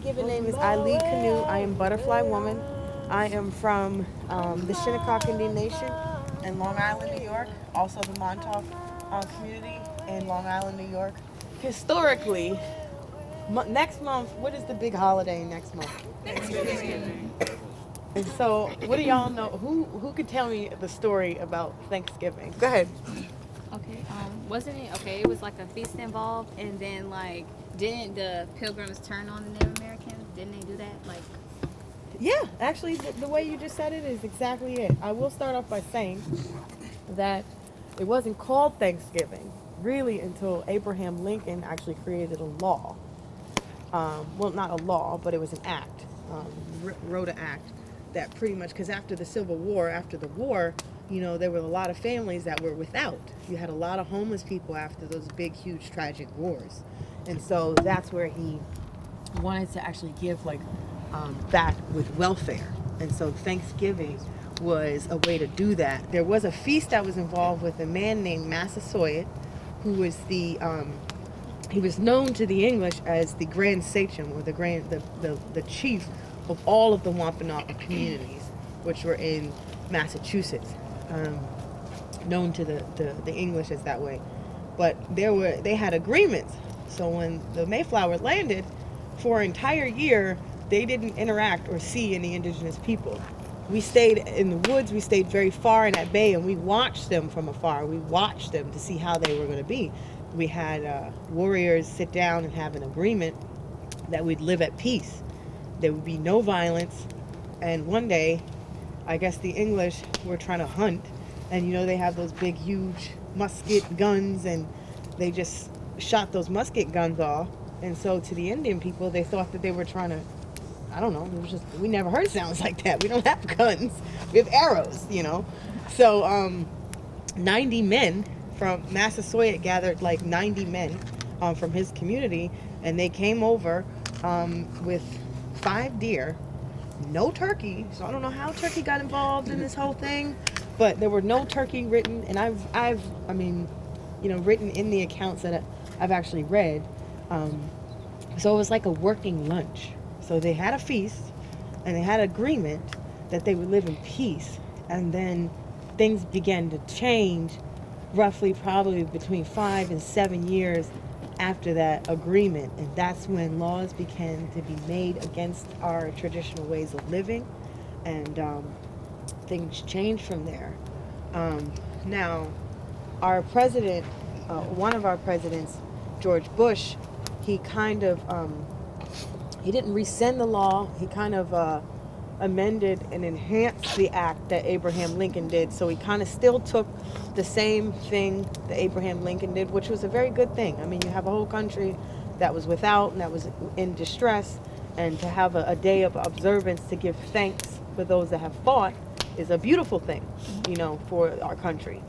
given name is Eileen Canoe. I am Butterfly Woman. I am from the Chenae Indian Nation in Long Island, New York. Also the Montauk community in Long Island, New York. Historically, next month, what is the big holiday next month? Thanksgiving. And so, what do y'all know? Who could tell me the story about Thanksgiving? Go ahead. Okay, wasn't it okay? It was like a feast involved, and then like, didn't the Pilgrims turn on the Native Americans? Didn't they do that? Like, Yeah, actually, the way you just said it is exactly it. I will start off by saying that it wasn't called Thanksgiving really until Abraham Lincoln actually created a law. Well, not a law, but it was an act, wrote an act that pretty much, because after the Civil War, after the war, you know, there were a lot of families that were without. You had a lot of homeless people after those big, huge, tragic wars. And so that's where he wanted to actually give, like, back with welfare. And so Thanksgiving was a way to do that. There was a feast that was involved with a man named Massasoit, who was he was known to the English as the Grand Sachem, or the chief of all of the Wampanoag communities, which were in Massachusetts, known to the English as that way. But they had agreements. So when the Mayflower landed, for an entire year, they didn't interact or see any indigenous people. We stayed in the woods, we stayed very far and at bay, and we watched them from afar. We watched them to see how they were going to be. We had warriors sit down and have an agreement that we'd live at peace. There would be no violence. And one day, I guess the English were trying to hunt, and you know, they have those big, huge musket guns, and they just shot those musket guns off. And so to the Indian people, they thought that they were trying to, I don't know, it was just, we never heard sounds like that. We don't have guns. We have arrows, you know. So 90 men from Massasoit gathered, like 90 men from his community, and they came over with 5 deer, no turkey. So I don't know how turkey got involved in this whole thing, but there were no turkey written, and I've written in the accounts that I've actually read. So it was like a working lunch. So they had a feast, and they had agreement that they would live in peace, and then things began to change roughly probably between 5 and 7 years after that agreement, and that's when laws began to be made against our traditional ways of living, and things changed from there. Now, our president, one of our presidents, George Bush, he kind of he didn't rescind the law. He kind of amended and enhanced the act that Abraham Lincoln did. So he kind of still took the same thing that Abraham Lincoln did, which was a very good thing. I mean, you have a whole country that was without and that was in distress, and to have a day of observance to give thanks for those that have fought is a beautiful thing, you know, for our country.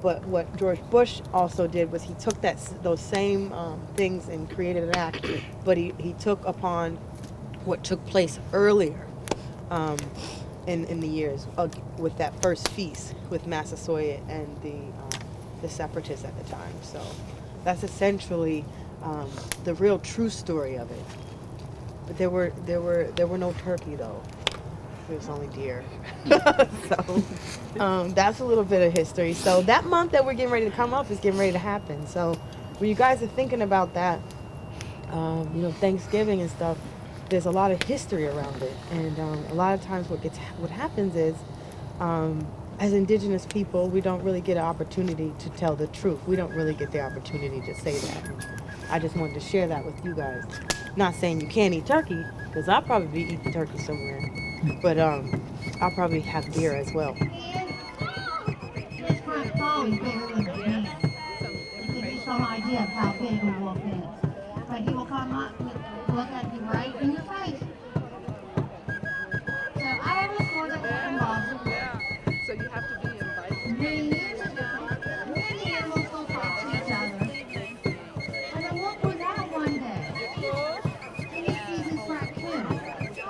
But what George Bush also did was he took those same things and created an act, but he took upon what took place earlier in the years with that first feast with Massasoit and the separatists at the time. So that's essentially the real true story of it. But there were no turkey though. It was only deer. So that's a little bit of history. So that month that we're getting ready to come up is getting ready to happen. So when you guys are thinking about that, Thanksgiving and stuff, there's a lot of history around it. And a lot of times what happens is, as indigenous people, we don't really get an opportunity to tell the truth. We don't really get the opportunity to say that. And I just wanted to share that with you guys. Not saying you can't eat turkey, because I'll probably be eating turkey somewhere. But I'll probably have deer as well. This first ball is bigger than the hand. To give you some idea of how big a wolf is. But he will come up and look at you right in your face. So I have a score that involves a wolf. So you have to be invited. Many years ago, many animals will talk to each other. And the wolf was out one day. And he sees his raccoon.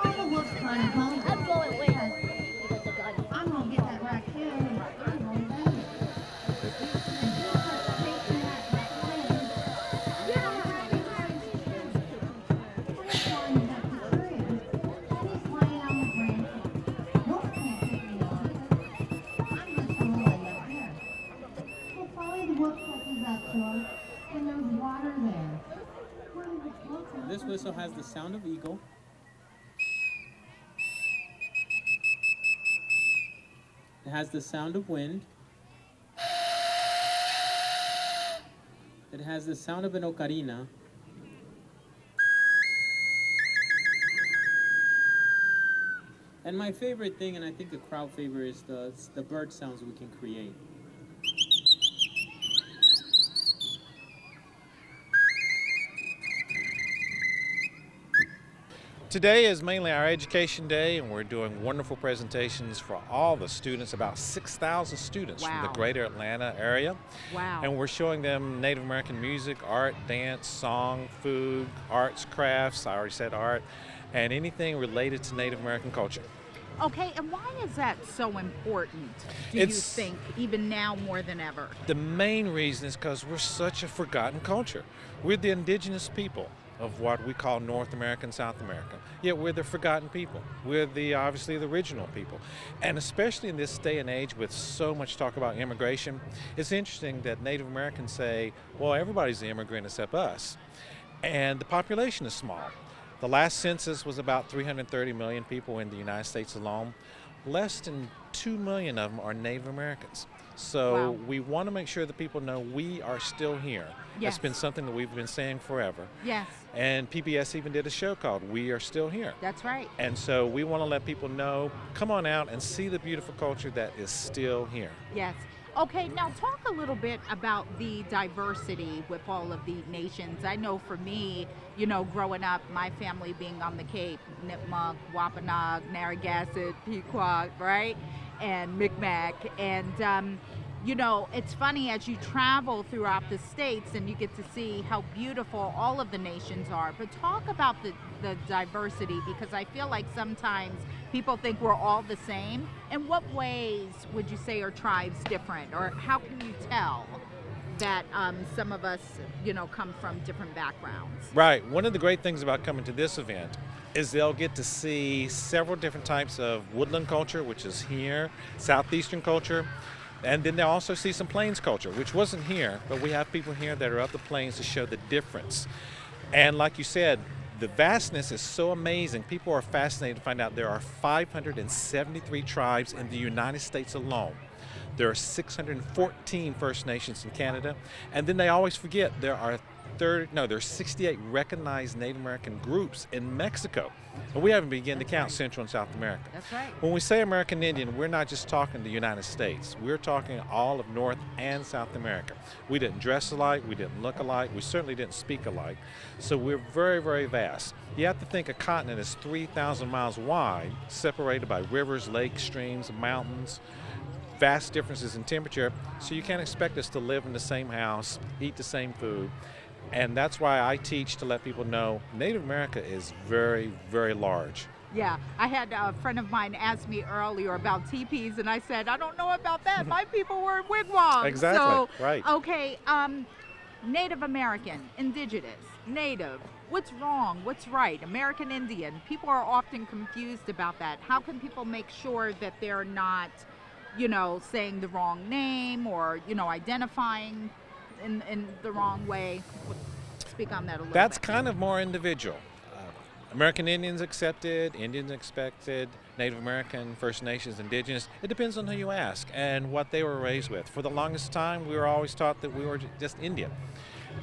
Oh, the wolf's kind of hungry. I'm going to get that raccoon and I'm going to eat it. And he starts chasing that raccoon. This whistle has the sound of eagle. It has the sound of wind. It has the sound of an ocarina. And my favorite thing, and I think the crowd favorite, is the bird sounds we can create. Today is mainly our education day, and we're doing wonderful presentations for all the students, about 6,000 students from the Wow. greater Atlanta area. Wow. And we're showing them Native American music, art, dance, song, food, arts, crafts, I already said art, and anything related to Native American culture. Okay, and why is that so important, do you It's- think, even now more than ever? The main reason is because we're such a forgotten culture. We're the indigenous people of what we call North America and South America. Yet we're the forgotten people. We're obviously the original people. And especially in this day and age with so much talk about immigration, it's interesting that Native Americans say, well, everybody's an immigrant except us. And the population is small. The last census was about 330 million people in the United States alone. Less than 2 million of them are Native Americans. So Wow. we want to make sure that people know we are still here. Yes. It's been something that we've been saying forever. Yes, And PBS even did a show called We Are Still Here. that's right. And so we want to let people know, come on out and see the beautiful culture that is still here. Yes. Okay, now talk a little bit about the diversity with all of the nations. I know for me, you know, growing up, my family being on the Cape, Nipmuc, Wampanoag, Narragansett, Pequot, right? And Micmac. And, you know, it's funny as you travel throughout the states and you get to see how beautiful all of the nations are. But talk about the diversity, because I feel like sometimes people think we're all the same. In what ways would you say are tribes different, or how can you tell that some of us, you know, come from different backgrounds? Right. One of the great things about coming to this event is they'll get to see several different types of woodland culture, which is here, southeastern culture, and then they'll also see some plains culture, which wasn't here, but we have people here that are up the plains to show the difference. And like you said, the vastness is so amazing. People are fascinated to find out there are 573 tribes in the United States alone. There are 614 First Nations in Canada, and then they always forget there's 68 recognized Native American groups in Mexico. And we haven't begun to count Central and South America. That's right. When we say American Indian, we're not just talking the United States. We're talking all of North and South America. We didn't dress alike, we didn't look alike, we certainly didn't speak alike. So we're very, very vast. You have to think a continent is 3,000 miles wide, separated by rivers, lakes, streams, mountains, vast differences in temperature. So you can't expect us to live in the same house, eat the same food. And that's why I teach to let people know Native America is very, very large. Yeah, I had a friend of mine ask me earlier about teepees, and I said, I don't know about that. My people were in wigwams. Exactly, So, right. Okay, Native American, Indigenous, Native. What's wrong? What's right? American Indian. People are often confused about that. How can people make sure that they're not, you know, saying the wrong name or, you know, identifying in the wrong way? Speak on that a little That's bit. kind of more individual. American Indians accepted, Indians expected, Native American, First Nations, Indigenous. It depends on who you ask and what they were raised with. For the longest time, we were always taught that we were just Indian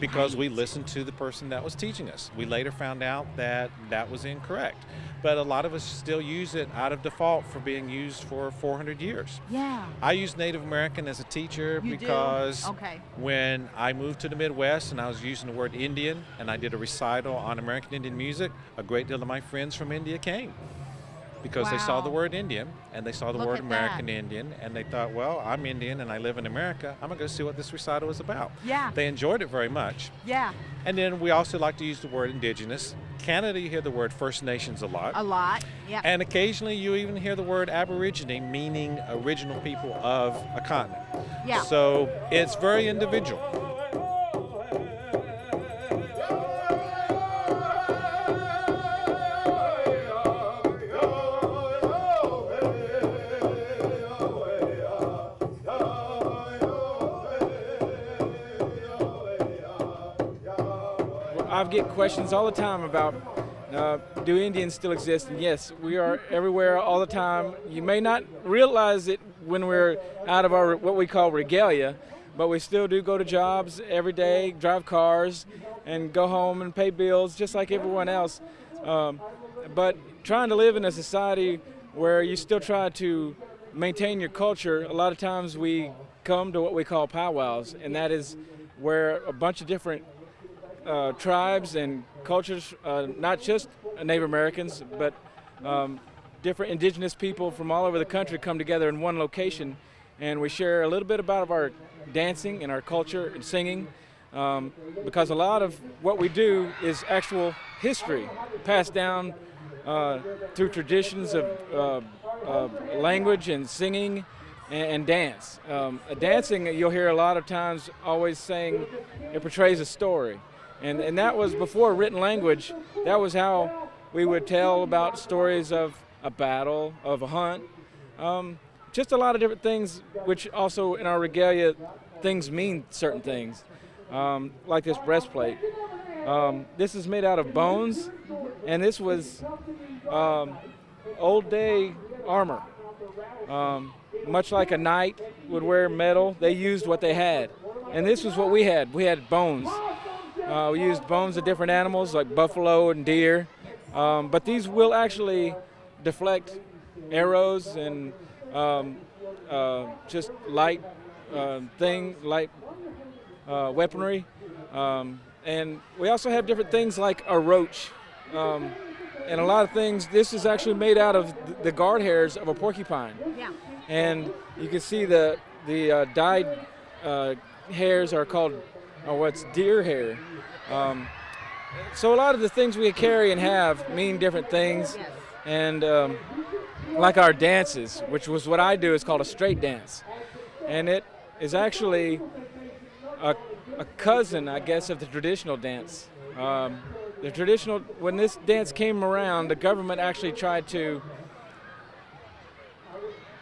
because we listened to the person that was teaching us. We later found out that that was incorrect. But a lot of us still use it out of default for being used for 400 years. Yeah. I use Native American as a teacher You do? because Okay. when I moved to the Midwest and I was using the word Indian and I did a recital on American Indian music, a great deal of my friends from India came because they saw the Wow. word Indian and they saw the Look word at American that. Indian and they thought, well, I'm Indian and I live in America. I'm going to go see what this recital is about. Yeah. They enjoyed it very much. Yeah. And then we also like to use the word Indigenous. Canada, you hear the word First Nations a lot. A lot. Yeah. And occasionally you even hear the word Aborigine, meaning original people of a continent. Yeah. So it's very individual. I get questions all the time about do Indians still exist? And yes, we are everywhere all the time. You may not realize it when we're out of our what we call regalia, but we still do go to jobs every day, drive cars, and go home and pay bills just like everyone else. But trying to live in a society where you still try to maintain your culture, a lot of times we come to what we call powwows, and that is where a bunch of different tribes and cultures, not just Native Americans, but different indigenous people from all over the country come together in one location, and we share a little bit about our dancing and our culture and singing, because a lot of what we do is actual history passed down through traditions of language and singing and dance. Dancing, you'll hear a lot of times always saying it portrays a story. And that was before written language. That was how we would tell about stories of a battle, of a hunt. Just a lot of different things, which also in our regalia, things mean certain things, like this breastplate. This is made out of bones, and this was old day armor. Much like a knight would wear metal, they used what they had. And this was what we had. We had bones. We used bones of different animals like buffalo and deer, but these will actually deflect arrows and just light weaponry. And we also have different things like a roach. And a lot of things, this is actually made out of the guard hairs of a porcupine. Yeah. And you can see the dyed hairs are called what's deer hair. So a lot of the things we carry and have mean different things. Yes. And like our dances, which was what I do, is called a straight dance. And it is actually a cousin, I guess, of the traditional dance. When this dance came around, the government actually tried to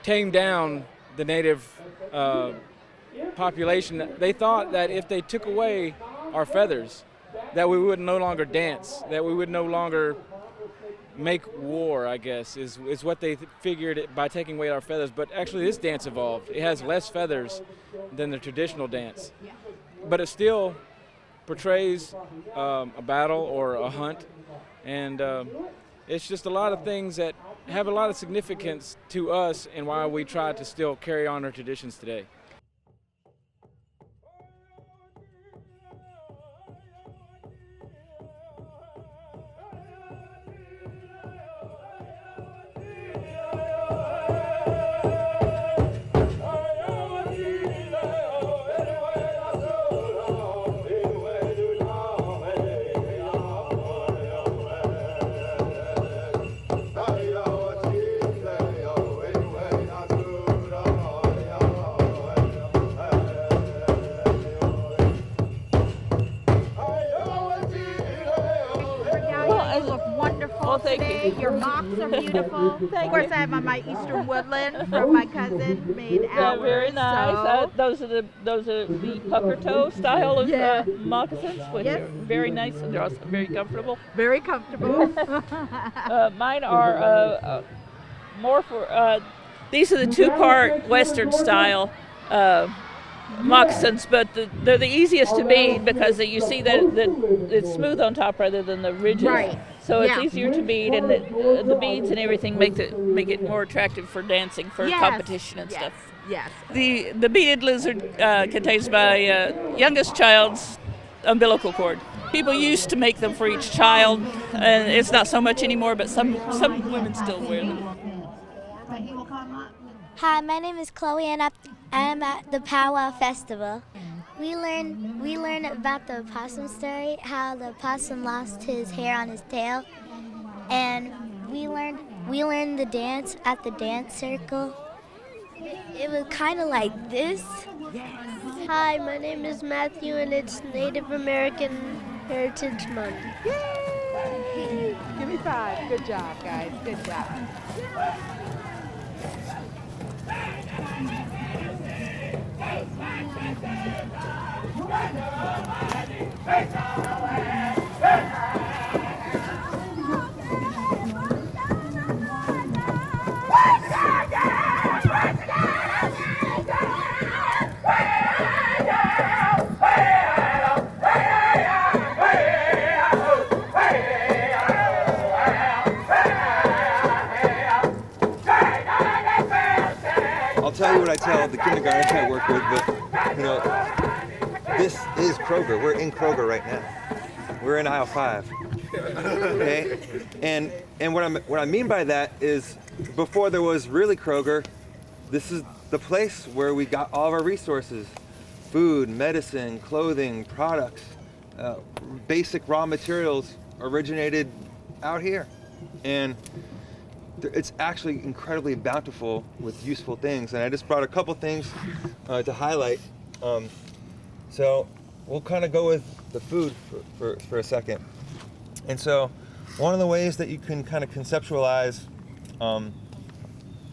tame down the native population. They thought that if they took away our feathers, that we would no longer dance, that we would no longer make war, I guess, is what they figured by taking away our feathers. But actually this dance evolved. It has less feathers than the traditional dance. But it still portrays a battle or a hunt, and it's just a lot of things that have a lot of significance to us and why we try to still carry on our traditions today. Thank you. Your mocks are beautiful. Of course, I have on my Eastern Woodland from my cousin made ours. Very nice. Those are the pucker toe style of moccasins, which are very nice, and they're also very comfortable. Very comfortable. Mine are more for. These are the two-part Western style moccasins, but they're the easiest to bead because you see that it's smooth on top rather than the ridges. Right. So it's easier to bead, and the beads and everything make it more attractive for dancing, for competition and stuff. Yes. The beaded lizard contains my youngest child's umbilical cord. People used to make them for each child, and it's not so much anymore, but some women still wear them. Hi, my name is Chloe, and I'm at the Powwow Festival. We learn about the possum story, how the possum lost his hair on his tail, and we learned the dance at the dance circle. It was kind of like this. Hi, my name is Matthew, and it's Native American Heritage Month. Yay! Give me 5. Good job, guys. Good job. Hey! what I tell the kindergartens I work with, but, you know, this is Kroger. We're in Kroger right now. We're in aisle 5. Okay? And what I mean by that is, before there was really Kroger, this is the place where we got all of our resources. Food, medicine, clothing, products, basic raw materials originated out here. And it's actually incredibly bountiful with useful things. And I just brought a couple things to highlight. So we'll kind of go with the food for a second. And so one of the ways that you can kind of conceptualize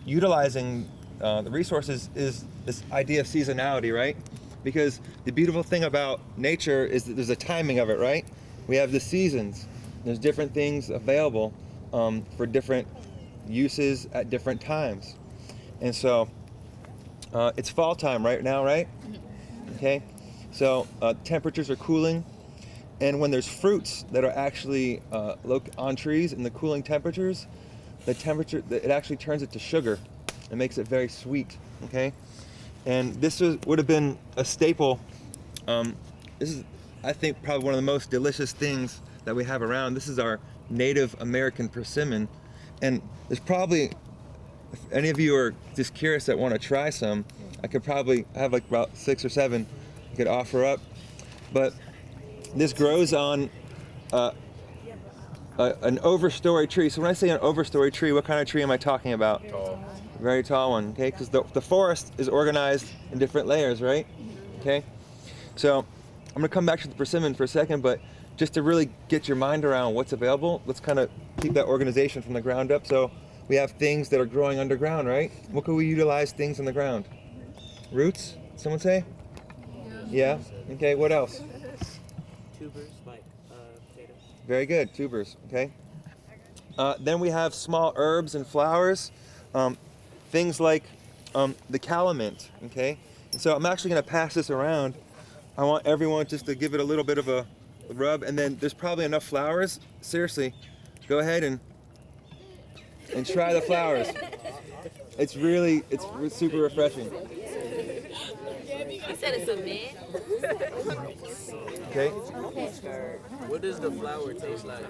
utilizing the resources is this idea of seasonality, right? Because the beautiful thing about nature is that there's a timing of it, right? We have the seasons. There's different things available for different uses at different times. And so it's fall time right now, right? Okay, so temperatures are cooling, and when there's fruits that are actually on trees in the cooling temperatures, it actually turns it to sugar and makes it very sweet, okay? And this would have been a staple. This is, I think, probably one of the most delicious things that we have around. This is our Native American persimmon. And there's probably, if any of you are just curious that want to try some, I could probably have like about 6 or 7 I could offer up. But this grows on an overstory tree. So when I say an overstory tree, what kind of tree am I talking about? Tall. Very tall one, okay? Because the forest is organized in different layers, right? Okay? So I'm gonna come back to the persimmon for a second, but just to really get your mind around what's available, let's kind of keep that organization from the ground up. So we have things that are growing underground, right? What could we utilize things in the ground? Roots, someone say? Yeah? Okay, what else? Tubers, like potatoes. Very good, tubers, okay? Then we have small herbs and flowers, things like the calamint, okay? And so I'm actually gonna pass this around. I want everyone just to give it a little bit of a rub, and then there's probably enough flowers. Seriously, go ahead and try the flowers. It's super refreshing. You said it's a mint. Okay. What does the flower taste like? I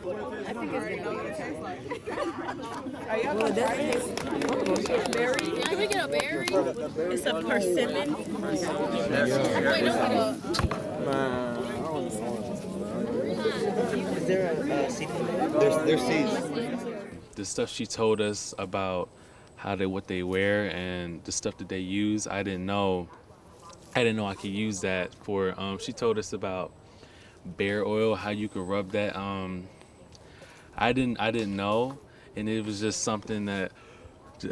think it's gonna know what it tastes like. Well, it doesn't taste berry. Can we get a berry? It's a persimmon. Is there a seed? There's seeds. The stuff she told us about what they wear and the stuff that they use, I didn't know I could use that for. She told us about bear oil, how you could rub that. I didn't know, and it was just something that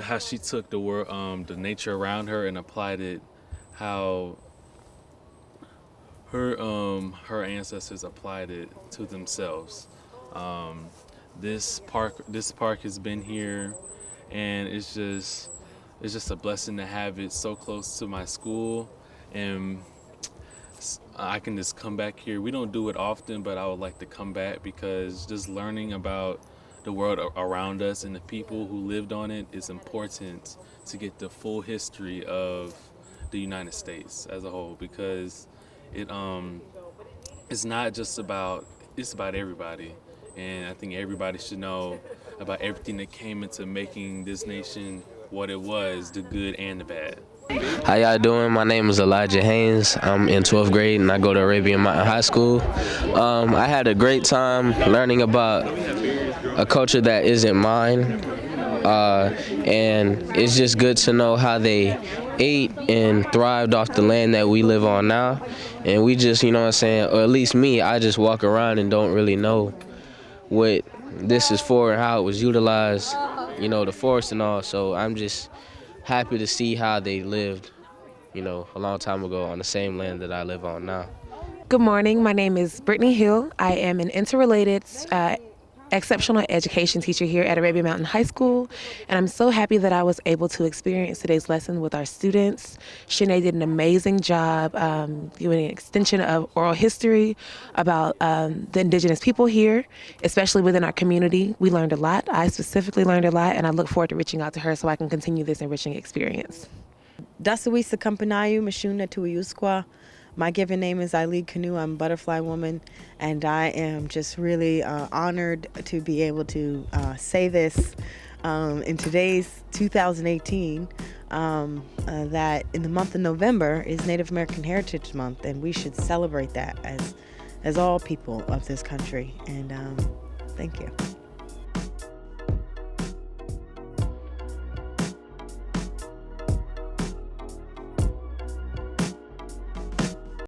how she took the nature around her and applied it, how her ancestors applied it to themselves. This park has been here, and it's just a blessing to have it so close to my school, and I can just come back here. We don't do it often, but I would like to come back because just learning about the world around us and the people who lived on it is important to get the full history of the United States as a whole, because it's not just about, it's about everybody. And I think everybody should know about everything that came into making this nation what it was, the good and the bad. How y'all doing? My name is Elijah Haynes. I'm in 12th grade and I go to Arabian Mountain High School. I had a great time learning about a culture that isn't mine. And it's just good to know how they ate and thrived off the land that we live on now. And we just, you know what I'm saying, or at least me, I just walk around and don't really know what this is for and how it was utilized, you know, the forest and all. So I'm just happy to see how they lived, you know, a long time ago on the same land that I live on now. Good morning. My name is Brittany Hill. I am an interrelated exceptional education teacher here at Arabian Mountain High School, and I'm so happy that I was able to experience today's lesson with our students. Chenae did an amazing job doing an extension of oral history about the indigenous people here, especially within our community. We learned a lot. I specifically learned a lot, and I look forward to reaching out to her so I can continue this enriching experience. Dasawisa Kampanayu, Mashuna Tuiuskwa. My given name is Eileen Canoe. I'm Butterfly Woman, and I am just really honored to be able to say this in today's 2018, that in the month of November is Native American Heritage Month, and we should celebrate that as all people of this country. And thank you.